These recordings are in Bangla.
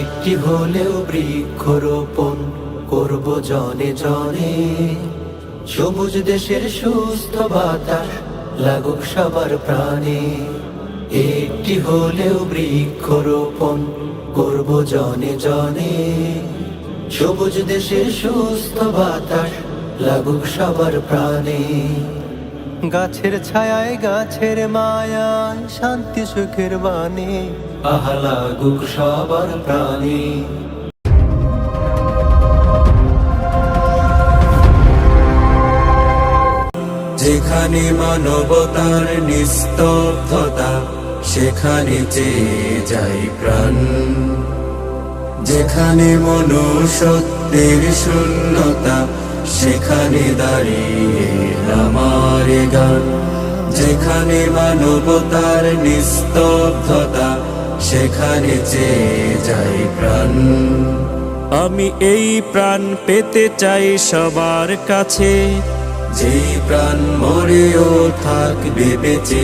একটি হলেও বৃক্ষরোপণ করব জনে জনে, সবুজ দেশের সুস্থ বাতাস লাগুক সবার প্রাণে। একটি হলেও বৃক্ষরোপণ করব জনে জনে, সবুজ দেশের সুস্থ বাতাস লাগুক সবার প্রাণে। গাছের ছায়ায় গাছের মায়ায় শান্তি সুখের বাণী আহা লাগুক সবার প্রাণে। যেখানে মানবতার নিস্তব্ধতা সেখানে চেয়ে যাই প্রাণ, যেখানে মনুষ্যত্বের শূন্যতা সেখানে দাঁড়িয়ে আমার গান। যেখানে মানবতার নিস্তব্ধতা সেখানে চেয়ে যাই প্রাণ। আমি এই প্রাণ পেতে চাই সবার কাছে, যেই প্রাণ মরেও থাকবে বেঁচে।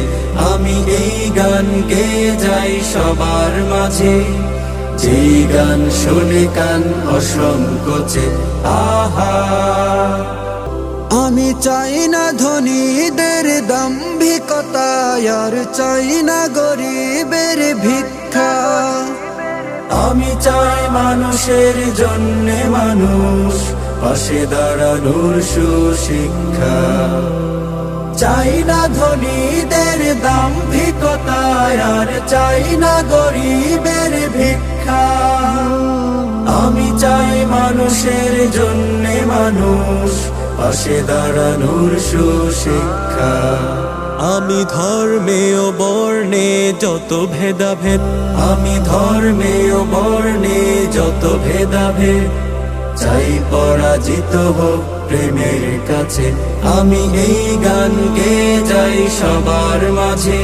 আমি এই গান গেয়ে যাই সবার মাঝে, যেই গান শুনে কান অসংকোচে আহা। আমি চাই না ধনীদের দাম্ভিকতা, আর চাই না গরিবের ভিক্ষা। আমি চাই মানুষের জন্যে মানুষ, পাশে দাঁড়ানোর সুশিক্ষা। চাই না ধনীদের দাম্ভিকতা, আর চাই না গরিবের ভিক্ষা। আমি চাই মানুষের জন্যে মানুষ, পাশে দাঁড়ানোর সুশিক্ষা। আমি ধর্মে ও বর্ণে যত ভেদাভেদ, আমি ধর্মে ও বর্ণে যত ভেদাভেদ চাই পরাজিত হোক প্রেমের কাছে। আমি এই গান গেয়ে যাই সবার মাঝে।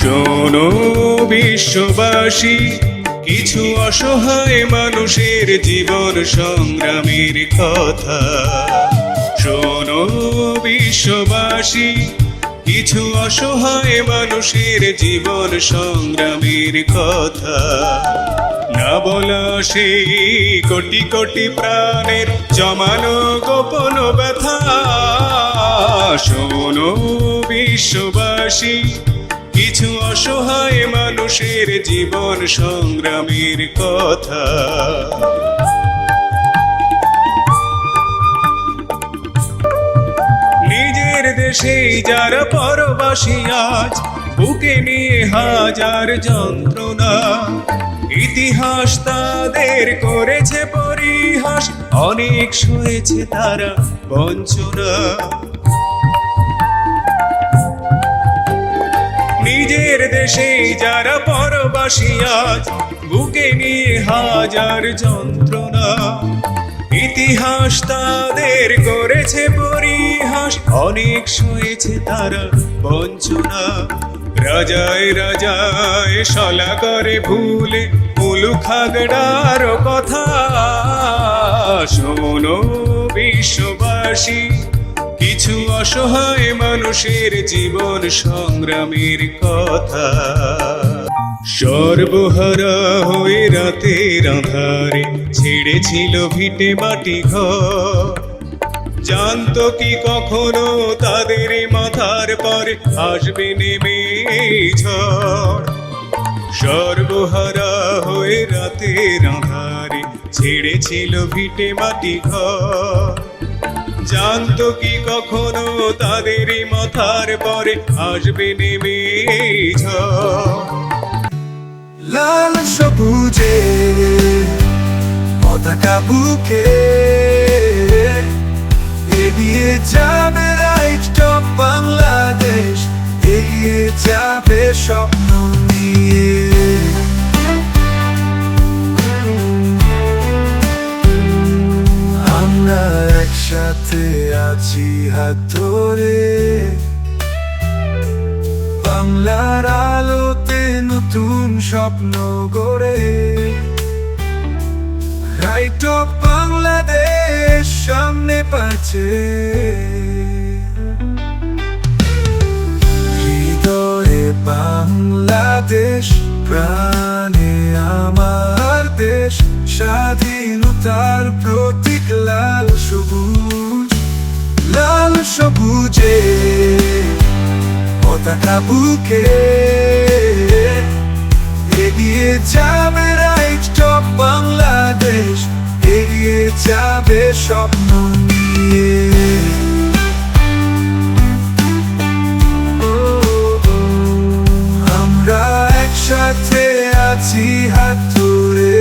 শোনো বিশ্ববাসী, কিছু অসহায় মানুষের জীবন সংগ্রামের কথা। শোনো বিশ্ববাসী, কিছু অসহায় মানুষের জীবন সংগ্রামের কথা। না বলা সেই কোটি কোটি প্রাণের জমানো গোপন ব্যথা। শোনো বিশ্ববাসী, কিছু অসহায় মানুষের জীবন সংগ্রামের কথা। নিজের দেশেই যারা পরবাসী আজ বুকে নিয়ে হাজার যন্ত্রণা, ইতিহাস তাদের করেছে পরিহাস, অনেক সয়েছে তারা বঞ্চনা। নিজের দেশে যারা পরবাসী আজ বুকে নিয়ে হাজার যন্ত্রণা, ইতিহাস তাদের করেছে পরিহাস, অনেক সয়েছে তারা বঞ্চনা। রাজায় রাজায় শলা করে ভুলে মুলুক খাগড়ার কথা, শোনো বিশ্ববাসী কিছু অসহায় মানুষের জীবন সংগ্রামের কথা। সর্বহারা হয়ে রাতের আঁধারে ছেড়েছিল ভিটে মাটি ঘর, জানতো কি কখনো তাদের মাথার পরে আসবে নেমে এই ঝড়। সর্বহারা হয়ে রাতের আঁধারে ছেড়েছিল ভিটে মাটি ঘর, জানতো কি কখনো তাদের মাথার পরে আসবে নেমে এই ঝড়। লাল সবুজে পতাকা বুকে এগিয়ে যাবে রাইট অফ বাংলাদেশ, এগিয়ে যাবে স্বপ্ন নিয়ে। আমরা একসাথে আছি হাত ধরে, বাংলার আলোতে নতুন স্বপ্ন গড়ে। রাইট অফ বাংলাদেশ সামনে পাচ্ছে, হৃদয়ে বাংলাদেশ, প্রাণে আমার দেশ। স্বাধীনতার প্রতীক লাল সবুজ, লাল সবুজে পতাকা বুকে এগিয়ে যাবে রাইট অফ বাংলাদেশ, এগিয়ে যাবে স্বপ্ন নিয়ে। আমরা একসাথে আছি হাত ধরে,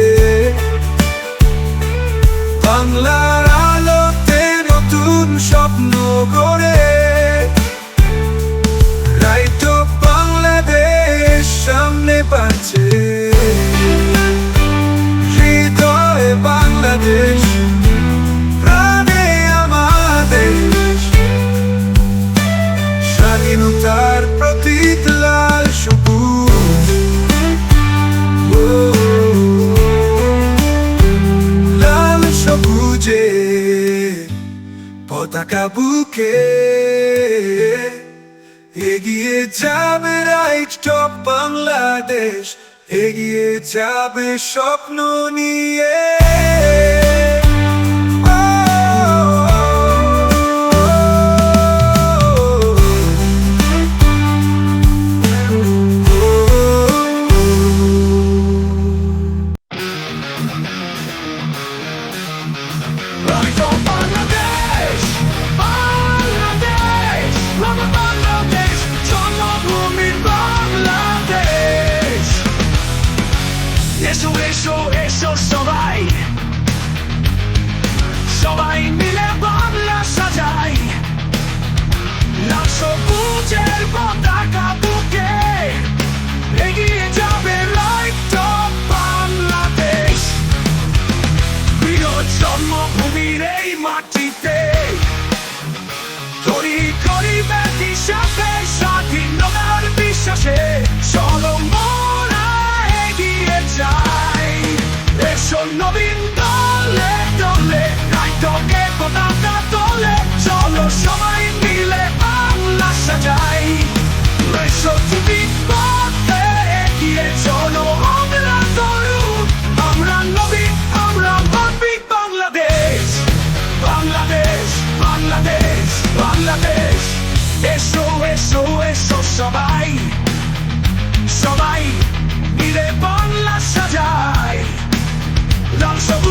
বাংলার আলোতে নতুন স্বপ্ন গড়ে। রাইট অফ বাংলাদেশ সামনে পাচ্ছে, হৃদয়ে বাংলাদেশ, প্রাণে আমাদের দেশ। স্বাধীনতার প্রতীক লাল সবুজ, লাল সবুজে পতাকা বুকে এগিয়ে যাবে রাইট অফ বাংলাদেশ, এগিয়ে যাবে স্বপ্ন নিয়ে। সবাই মিলে বাংলা সাজাই, লাল সবুজের পতাকা বুকে এগিয়ে যাবে রাইট অফ বাংলাদেশ। প্রিয় জন্মভূমির এই মাটিতে তৈরি করিবে হিসাবে স্বাধীনতার বিশ্বাসে, চলো মোরা এগিয়ে যাই। এসো নবীন দলে দলে রাইটকে পতাকা তোলে, চলো সবাই মিলে বাংলা সাজাই। এসো তুমি পথে এগিয়ে চলো, আমরা তরুণ, আমরা নবীন, আমরা ভাবি বাংলাদেশ, বাংলাদেশ, বাংলাদেশ, বাংলাদেশ। এসো এসো এসো সবাই, সবাই মিলে বাংলা সাজাই। লাল সবুজ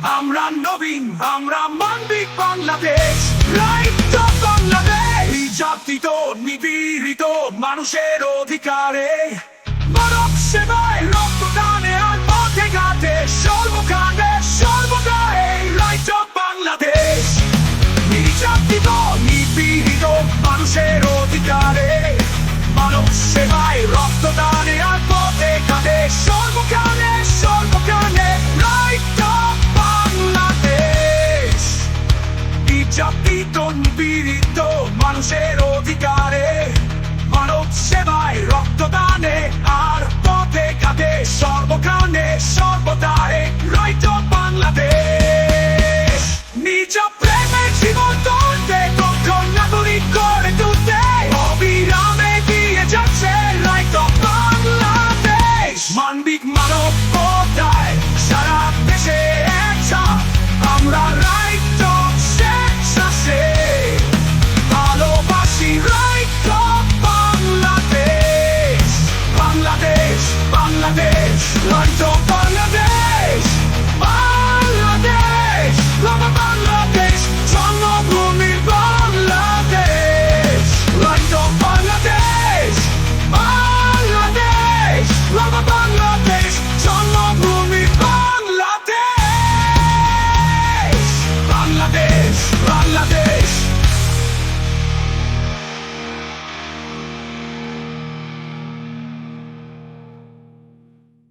আমরা নবীন, আমরা মানবিক বাংলাদেশ, রাইট টু বাংলাদেশ। নির্যাতিত নিপীড়িত মানুষের অধিকারে, মানব সেবায় রক্তদানে আর পথে ঘাটে সর্বকালে সর্বদাই রাইট টু বাংলাদেশ। নির্যাতিত নিপীড়িত মানুষের অধিকারে, মানব সেবায় রক্তদানে আর পথে ঘাটে সর্বকালে সর্বকালে রাইট টু বাংলাদেশ। নির্যাতিত নিপীড়িত মানুষের অধিকারে, মানব সেবায় রক্তদানে আর পথে ঘাটে সর্বকালে সর্বদাই রাইট টু বাংলাদেশ।